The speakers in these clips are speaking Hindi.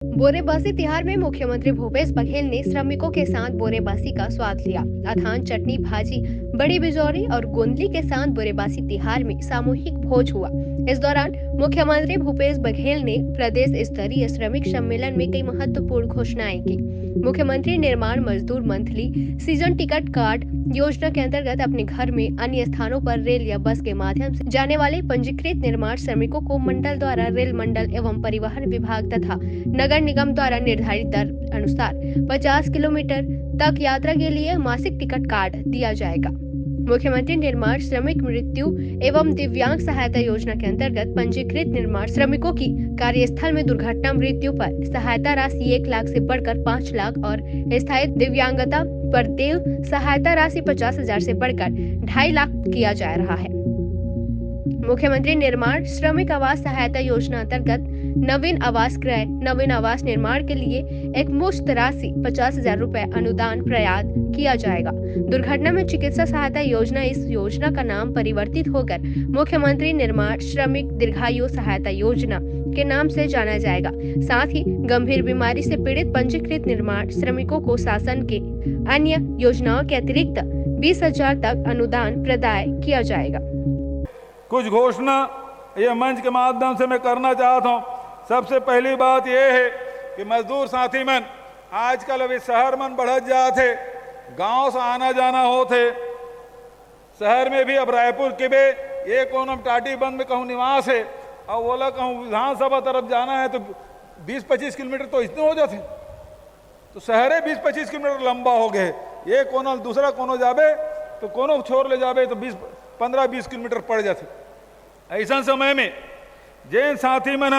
बोरेबासी तिहार में मुख्यमंत्री भूपेश बघेल ने श्रमिकों के साथ बोरेबासी का स्वाद लिया। अथान चटनी भाजी, बड़ी बिजौरी और गोंदली के साथ बोरेबासी तिहार में सामूहिक भोज हुआ। इस दौरान मुख्यमंत्री भूपेश बघेल ने प्रदेश स्तरीय श्रमिक सम्मेलन में कई महत्वपूर्ण घोषणाएं की। मुख्यमंत्री निर्माण मजदूर मंथली सीजन टिकट कार्ड योजना के अंतर्गत अपने घर में अन्य स्थानों पर रेल या बस के माध्यम से जाने वाले पंजीकृत निर्माण श्रमिकों को मंडल द्वारा रेल मंडल एवं परिवहन विभाग तथा नगर निगम द्वारा निर्धारित दर अनुसार 50 किलोमीटर तक यात्रा के लिए मासिक टिकट कार्ड दिया जाएगा। मुख्यमंत्री निर्माण श्रमिक मृत्यु एवं दिव्यांग सहायता योजना के अंतर्गत पंजीकृत निर्माण श्रमिकों की कार्यस्थल में दुर्घटना मृत्यु पर सहायता राशि 1 लाख से बढ़कर 5 लाख और स्थायी दिव्यांगता पर देय सहायता राशि 50,000 से बढ़कर 2.5 लाख किया जा रहा है। मुख्यमंत्री निर्माण श्रमिक आवास सहायता योजना अंतर्गत नवीन आवास क्रय, नवीन आवास निर्माण के लिए एक मुश्त राशि 50,000 रुपए अनुदान प्रयास किया जाएगा। दुर्घटना में चिकित्सा सहायता योजना, इस योजना का नाम परिवर्तित होकर मुख्यमंत्री निर्माण श्रमिक दीर्घायु सहायता योजना के नाम से जाना जाएगा। साथ ही गंभीर बीमारी से पीड़ित पंजीकृत निर्माण श्रमिकों को शासन के अन्य योजनाओं के अतिरिक्त 20,000 तक अनुदान प्रदान किया जाएगा। कुछ घोषणा ये मंच के माध्यम से मैं करना चाहता हूँ। सबसे पहली बात यह है कि मजदूर साथी मन आजकल अभी शहर मन बढ़त जाते, गांव से आना जाना होते। शहर में भी अब रायपुर के बे ये कोनम टाटी बंद में कहूँ निवास है और बोला कहूँ विधानसभा तरफ जाना है तो 20-25 किलोमीटर तो इतने हो जाते। तो शहरे 20-25 किलोमीटर लंबा हो गए। ये कोनो दूसरा कोनो जाबे तो कोनो छोर ले जाबे तो 15-20 किलोमीटर पड़ जाते। ऐसा समय में जैन साथी मन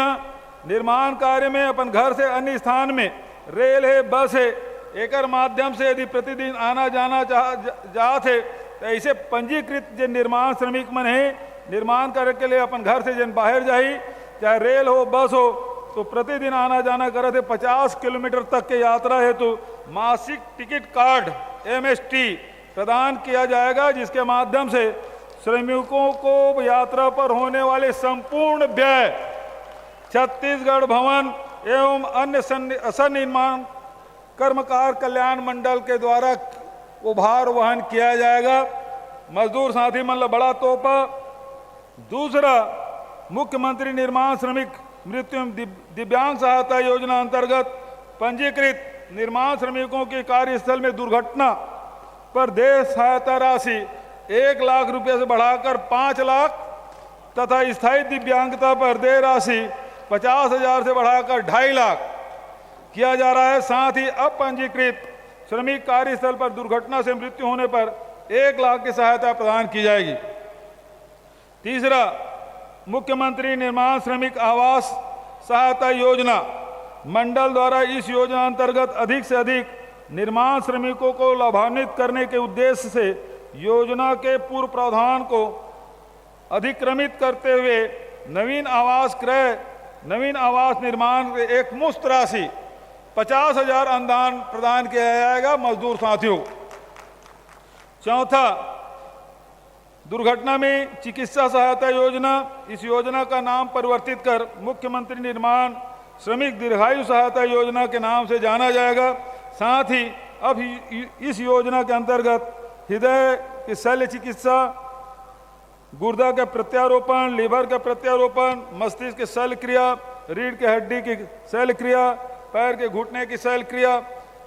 निर्माण कार्य में अपन घर से अन्य स्थान में रेल है, बस है, एकर माध्यम से यदि प्रतिदिन आना जाना जाते तो ऐसे पंजीकृत जो निर्माण श्रमिक मन है, निर्माण कार्य के लिए अपन घर से जन बाहर जाही, चाहे रेल हो बस हो, तो प्रतिदिन आना जाना करे थे 50 किलोमीटर तक के यात्रा है तो मासिक टिकट कार्ड MST प्रदान किया जाएगा, जिसके माध्यम से श्रमिकों को यात्रा पर होने वाले संपूर्ण व्यय छत्तीसगढ़ भवन एवं अन्य सन्निर्माण कर्मकार कल्याण मंडल के द्वारा उभार वहन किया जाएगा। मजदूर साथी मन बड़ा तोहफा। दूसरा, मुख्यमंत्री निर्माण श्रमिक मृत्यु दिव्यांग सहायता योजना अंतर्गत पंजीकृत निर्माण श्रमिकों की कार्यस्थल में दुर्घटना पर देय सहायता राशि 1 लाख रुपये से बढ़ाकर 5 लाख तथा स्थायी दिव्यांगता पर देय राशि 50,000 से बढ़ाकर 2.5 लाख किया जा रहा है। साथ ही अपंजीकृत श्रमिक कार्यस्थल पर दुर्घटना से मृत्यु होने पर 1 लाख की सहायता प्रदान की जाएगी। तीसरा, मुख्यमंत्री निर्माण श्रमिक आवास सहायता योजना मंडल द्वारा इस योजना अंतर्गत अधिक से अधिक निर्माण श्रमिकों को लाभान्वित करने के उद्देश्य से योजना के पूर्व प्रावधान को अधिक्रमित करते हुए नवीन आवास क्रय, नवीन आवास निर्माण एक मुश्त राशि 50,000 अनुदान प्रदान किया जाएगा मजदूर साथियों। चौथा, दुर्घटना में चिकित्सा सहायता योजना, इस योजना का नाम परिवर्तित कर मुख्यमंत्री निर्माण श्रमिक दीर्घायु सहायता योजना के नाम से जाना जाएगा। साथ ही अब इस योजना के अंतर्गत हृदय की शल्य चिकित्सा, गुर्दा के प्रत्यारोपण, लीवर का प्रत्यारोपण, मस्तिष्क के शल्य क्रिया, रीढ़ के हड्डी की शल्य क्रिया, पैर के घुटने की शल्य क्रिया,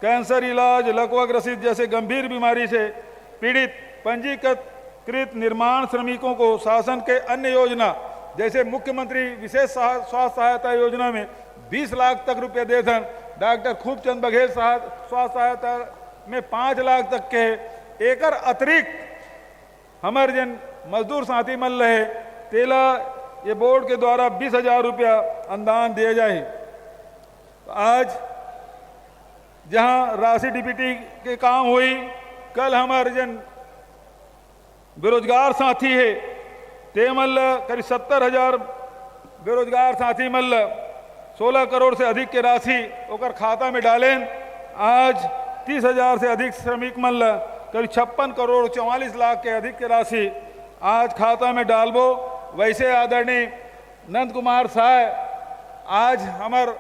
कैंसर इलाज, लकवा ग्रसित जैसे गंभीर बीमारी से पीड़ित पंजीकृत निर्माण श्रमिकों को शासन के अन्य योजना जैसे मुख्यमंत्री विशेष स्वास्थ्य सहायता योजना में 20 लाख तक रुपये देथन, डॉक्टर खूबचंद बघेल स्वास्थ्य सहायता में 5 लाख तक के एकर अतिरिक्त हमारे जन मजदूर साथी मन रहे तेला ये बोर्ड के द्वारा 20,000 रुपया अनुदान दिए जाए। तो आज जहां राशि डीपीटी के काम हुई, कल हमारे जन बेरोजगार साथी है ते मल्ल करीब 70,000 बेरोजगार साथी मल्ल 16 करोड़ से अधिक के राशि ओकर खाता में डालें। आज 30,000 से अधिक श्रमिक मल्ल करीब 56 करोड़ 44 लाख के अधिक के राशि आज खाता में डालबो। वैसे आदरणीय नंद कुमार साय आज हमार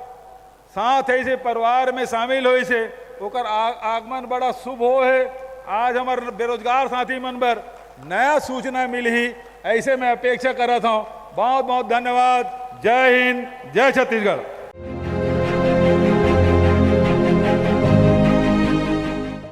साथ ऐसे परिवार में शामिल हो से ओकर आगमन बड़ा शुभ हो है। आज हमारे बेरोजगार साथी मन पर नया सूचना मिली, ऐसे मैं अपेक्षा कर रहा था। बहुत बहुत धन्यवाद। जय हिंद, जय छत्तीसगढ़।